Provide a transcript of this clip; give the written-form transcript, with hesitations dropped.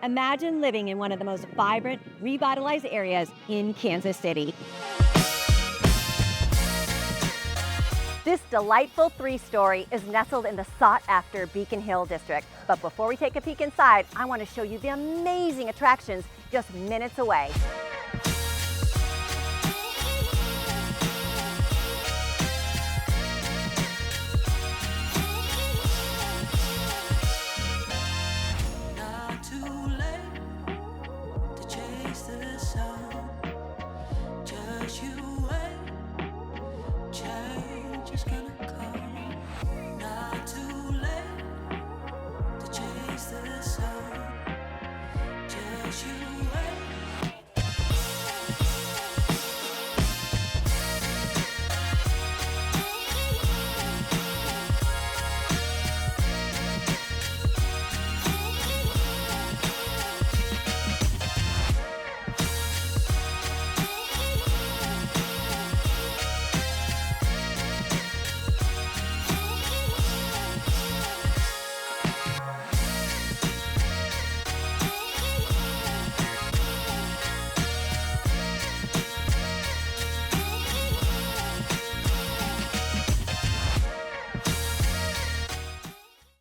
Imagine living in one of the most vibrant, revitalized areas in Kansas City. This delightful three-story is nestled in the sought-after Beacon Hill district. But before we take a peek inside, I want to show you the amazing attractions just minutes away. You